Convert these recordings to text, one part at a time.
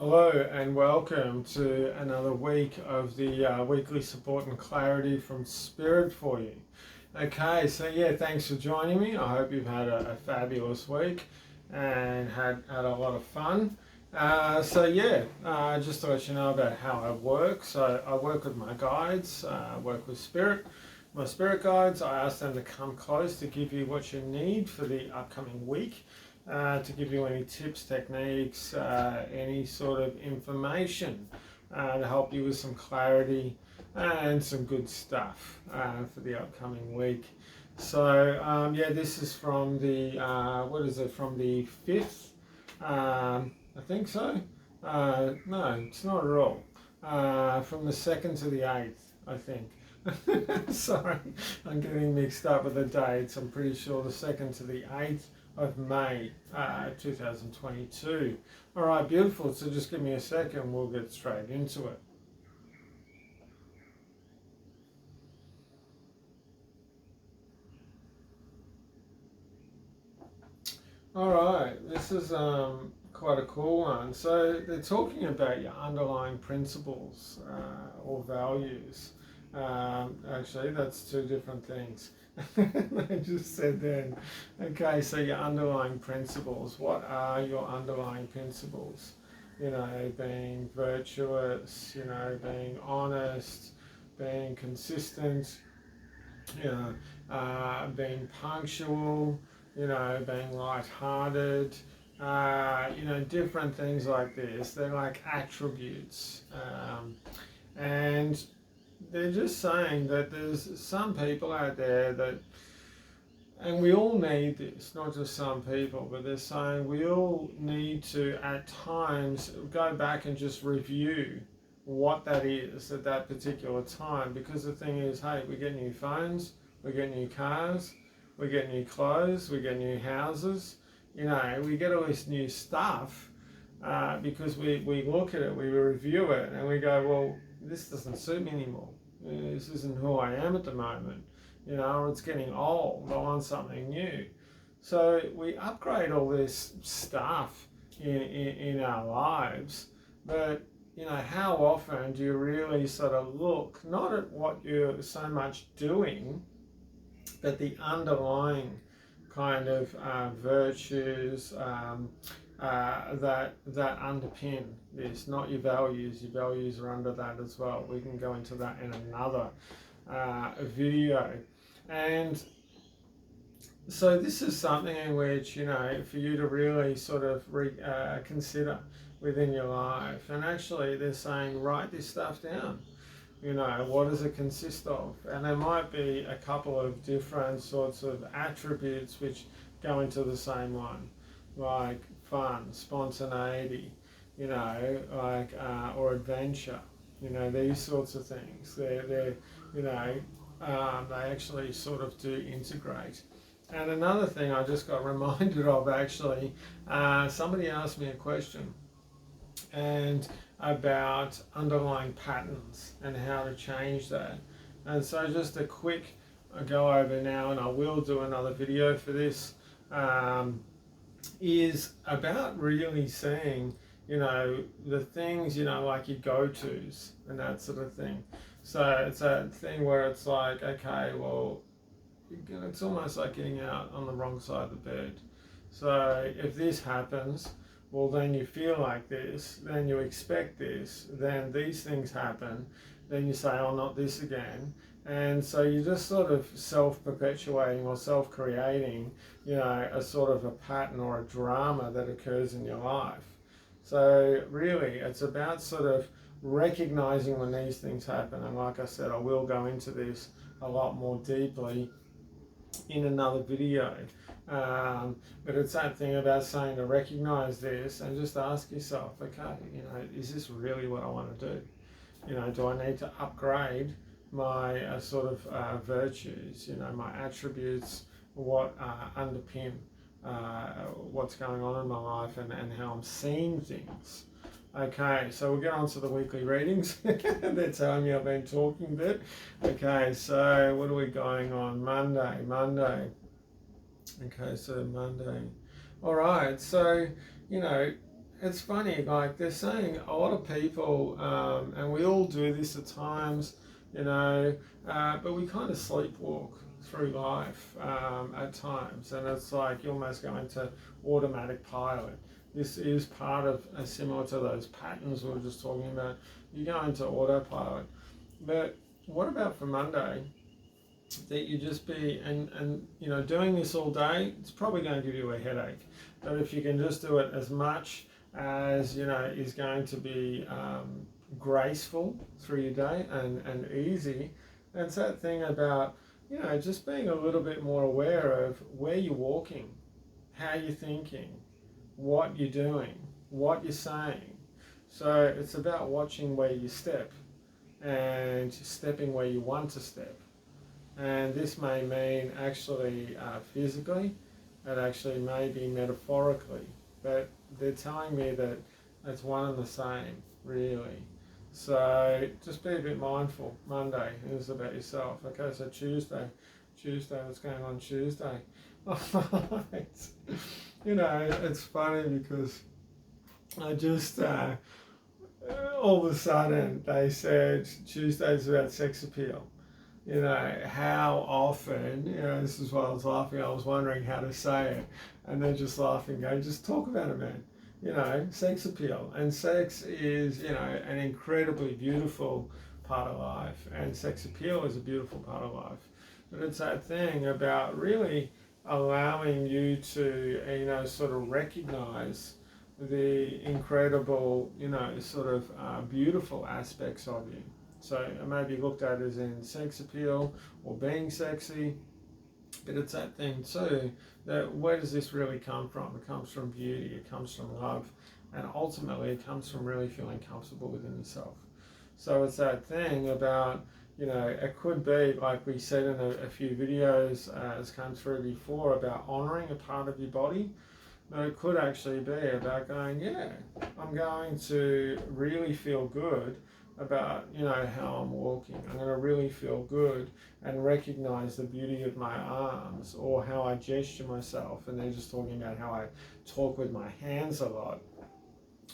Hello and welcome to another week of the weekly support and clarity from Spirit for you. Okay, so yeah, thanks for joining me. I hope you've had a fabulous week and had a lot of fun. Just to let you know about how I work. So I work with my guides, work with Spirit. My spirit guides, I ask them to come close to give you what you need for the upcoming week. To give you any tips, techniques, any sort of information to help you with some clarity and some good stuff for the upcoming week. This is from the, from the 5th? I think so. No, it's not at all. From the 2nd to the 8th, I think. Sorry, I'm getting mixed up with the dates. I'm pretty sure the 2nd to the 8th of May 2022. All right, beautiful. So just give me a second, we'll get straight into it. All right, this is quite a cool one. So they're talking about your underlying principles or values. Actually, that's two different things. I just said then. Okay, so your underlying principles. What are your underlying principles? You know, being virtuous, you know, being honest, being consistent, you know, being punctual, you know, being light-hearted, you know, different things like this. They're like attributes. And they're just saying that there's some people out there that, and we all need this, not just some people, but they're saying we all need to at times go back and just review what that is at that particular time. Because the thing is, hey, we get new phones, we get new cars, we get new clothes, we get new houses, you know, we get all this new stuff because we look at it, we review it, and we go, well, this doesn't suit me anymore. This isn't who I am at the moment. You know, it's getting old. I want something new. So we upgrade all this stuff in our lives, but you know, how often do you really sort of look not at what you're so much doing, but the underlying kind of virtues that underpin this, not your values. Your values are under that as well. We can go into that in another video. And so this is something in which, you know, for you to really sort of consider within your life. And actually they're saying, write this stuff down. You know, what does it consist of? And there might be a couple of different sorts of attributes which go into the same one, like fun, spontaneity, you know, like or adventure, you know, these sorts of things. They're you know, they actually sort of do integrate. And another thing I just got reminded of actually, somebody asked me a question and about underlying patterns and how to change that. And so just a quick go over now, and I will do another video for this, is about really seeing, you know, the things, you know, like your go-tos and that sort of thing. So it's a thing where it's like, okay, well, it's almost like getting out on the wrong side of the bed. So if this happens, well, then you feel like this, then you expect this, then these things happen, then you say, oh, not this again. And so you're just sort of self-perpetuating or self-creating, you know, a sort of a pattern or a drama that occurs in your life. So really, it's about sort of recognizing when these things happen. And like I said, I will go into this a lot more deeply in another video. But it's that thing about saying to recognize this and just ask yourself, okay, you know, is this really what I want to do? You know, do I need to upgrade my sort of virtues, you know, my attributes, what underpin what's going on in my life and how I'm seeing things? Okay, so we'll get on to the weekly readings. They're telling me I've been talking a bit. Okay, so what are we going on? Monday. Okay, so Monday. All right, so, you know, it's funny, like they're saying a lot of people, and we all do this at times, you know, but we kind of sleepwalk through life at times, and it's like you almost go into automatic pilot. This is part of, similar to those patterns we were just talking about, you go into autopilot. But what about for Monday? That you just be, and you know, doing this all day, it's probably going to give you a headache. But if you can just do it as much as, you know, is going to be graceful through your day and easy, it's that thing about, you know, just being a little bit more aware of where you're walking, how you're thinking, what you're doing, what you're saying. So it's about watching where you step and stepping where you want to step. And this may mean actually physically, it actually may be metaphorically, but they're telling me that it's one and the same, really. So just be a bit mindful. Monday is about yourself. Okay, so Tuesday, what's going on Tuesday? You know, it's funny because I just, all of a sudden they said Tuesday's about sex appeal. You know, how often, you know, this is why I was laughing, I was wondering how to say it, and they're just laughing, going, just talk about it, man. You know, sex appeal. And sex is, you know, an incredibly beautiful part of life, and sex appeal is a beautiful part of life. But it's that thing about really allowing you to, you know, sort of recognize the incredible, you know, sort of beautiful aspects of you. So it may be looked at as in sex appeal or being sexy, but it's that thing too, that where does this really come from? It comes from beauty, it comes from love, and ultimately it comes from really feeling comfortable within yourself. So it's that thing about, you know, it could be, like we said in a few videos, has come through before, about honouring a part of your body. But it could actually be about going, yeah, I'm going to really feel good about, you know, how I'm walking. I'm going to really feel good and recognize the beauty of my arms or how I gesture myself. And they're just talking about how I talk with my hands a lot.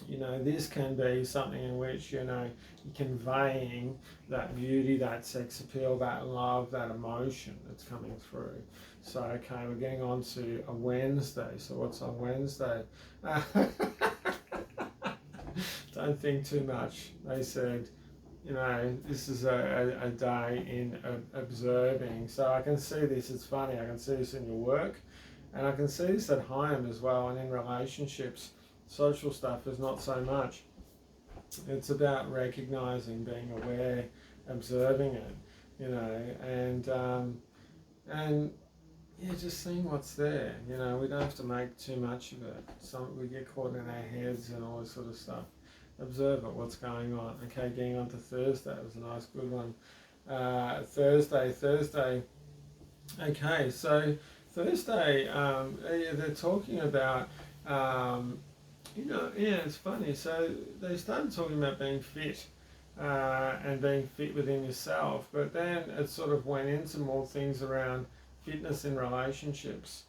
You know, this can be something in which, you know, you're conveying that beauty, that sex appeal, that love, that emotion that's coming through. So, okay, we're getting on to a Wednesday. So what's on Wednesday? Don't think too much. They said, you know, this is a day in observing. So I can see this, it's funny, I can see this in your work, and I can see this at home as well, and in relationships. Social stuff is not so much. It's about recognizing, being aware, observing it, you know, and yeah, just seeing what's there. You know, we don't have to make too much of it. We get caught in our heads and all this sort of stuff. Observe it, what's going on. Okay, getting on to Thursday, it was a nice, good one. Thursday. Okay, so Thursday, they're talking about, you know, yeah, it's funny. So they started talking about being fit and being fit within yourself, but then it sort of went into more things around fitness in relationships.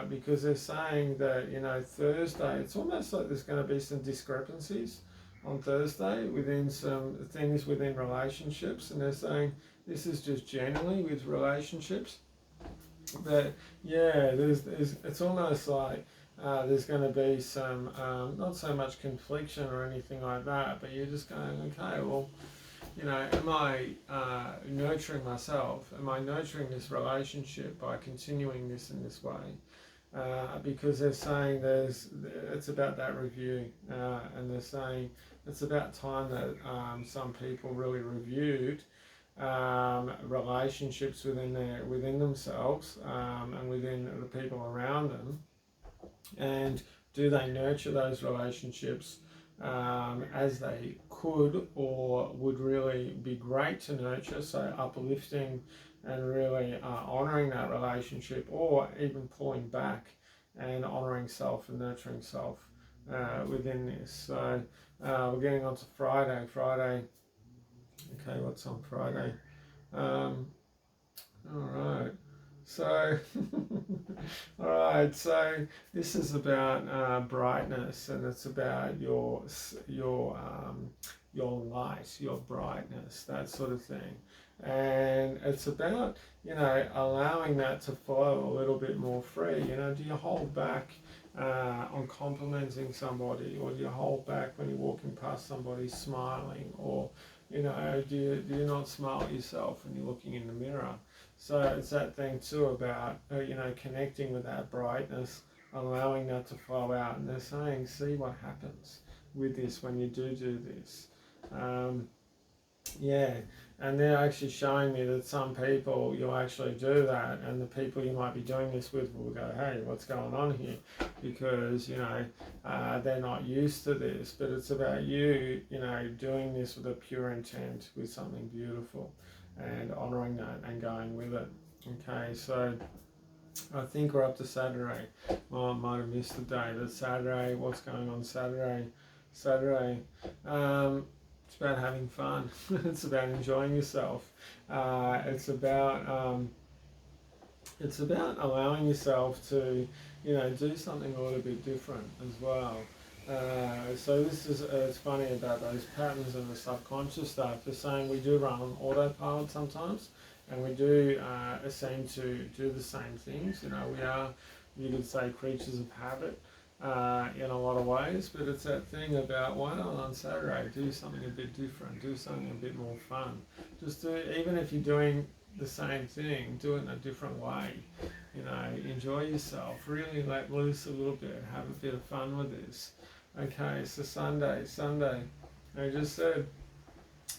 Because they're saying that, you know, Thursday, it's almost like there's going to be some discrepancies on Thursday within some things within relationships, and they're saying this is just generally with relationships. But yeah, it's almost like there's going to be some, not so much confliction or anything like that, but you're just going, okay, well, you know, am I nurturing myself? Am I nurturing this relationship by continuing this in this way? Because they're saying it's about that review, and they're saying it's about time that some people really reviewed relationships within themselves and within the people around them, and do they nurture those relationships as they could or would really be great to nurture, so uplifting and really honouring that relationship, or even pulling back and honouring self and nurturing self within this. So we're getting on to Friday. Okay, what's on Friday? All right. So, all right. So this is about brightness, and it's about your light, your brightness, that sort of thing. And it's about, allowing that to flow a little bit more free. Do you hold back on complimenting somebody, or do you hold back when you're walking past somebody smiling, or do you not smile at yourself when you're looking in the mirror? So it's that thing too about connecting with that brightness, allowing that to flow out. And they're saying, see what happens with this when you do this. Um, yeah, and they're actually showing me that some people you'll actually do that, and the people you might be doing this with will go, hey, what's going on here? Because they're not used to this. But it's about you doing this with a pure intent, with something beautiful, and honouring that and going with it. Okay, so I think we're up to Saturday. Well, I might have missed the day, but Saturday, what's going on Saturday? It's about having fun. It's about enjoying yourself. It's about allowing yourself to, do something a little bit different as well. So this is it's funny about those patterns and the subconscious stuff. They're saying we do run on autopilot sometimes, and we do seem to do the same things. We are, you could say, creatures of habit in a lot of ways. But it's that thing about, why not on Saturday do something a bit different, do something a bit more fun. Just do, even if you're doing the same thing, do it in a different way. Enjoy yourself, really let loose a little bit, have a bit of fun with this. Okay, so Sunday, I just said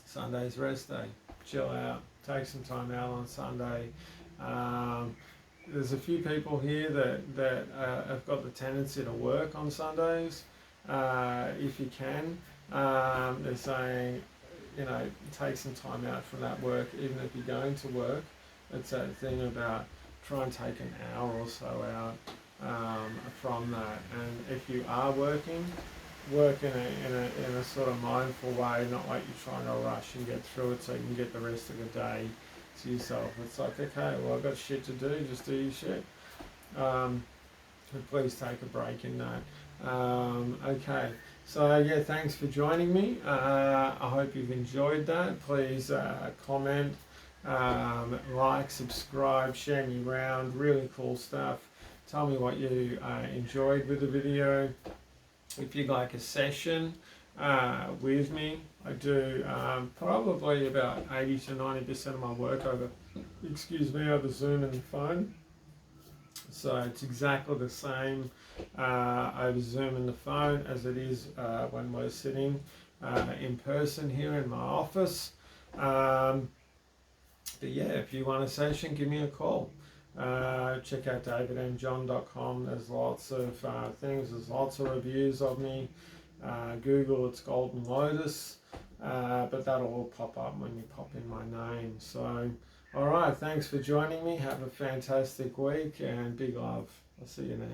Sunday's rest day, chill out, take some time out on Sunday. There's a few people here that have got the tendency to work on Sundays. If you can, they're saying, take some time out from that work, even if you're going to work. It's that thing about try and take an hour or so out from that. And if you are working, work in a sort of mindful way, not like you're trying to rush and get through it so you can get the rest of the day to yourself. It's like, okay, well, I've got shit to do, just do your shit. But please take a break in that. Okay, so yeah, thanks for joining me. I hope you've enjoyed that. Please comment, like, subscribe, share me around. Really cool stuff. Tell me what you enjoyed with the video. If you'd like a session with me, I do probably about 80 to 90% of my work over Zoom and the phone. So it's exactly the same over Zoom and the phone as it is when we're sitting in person here in my office. But yeah, if you want a session, give me a call. Check out davidandjohn.com. There's lots of things. There's lots of reviews of me. Google, it's Golden Lotus. But that'll all pop up when you pop in my name. So, alright, thanks for joining me. Have a fantastic week and big love. I'll see you now.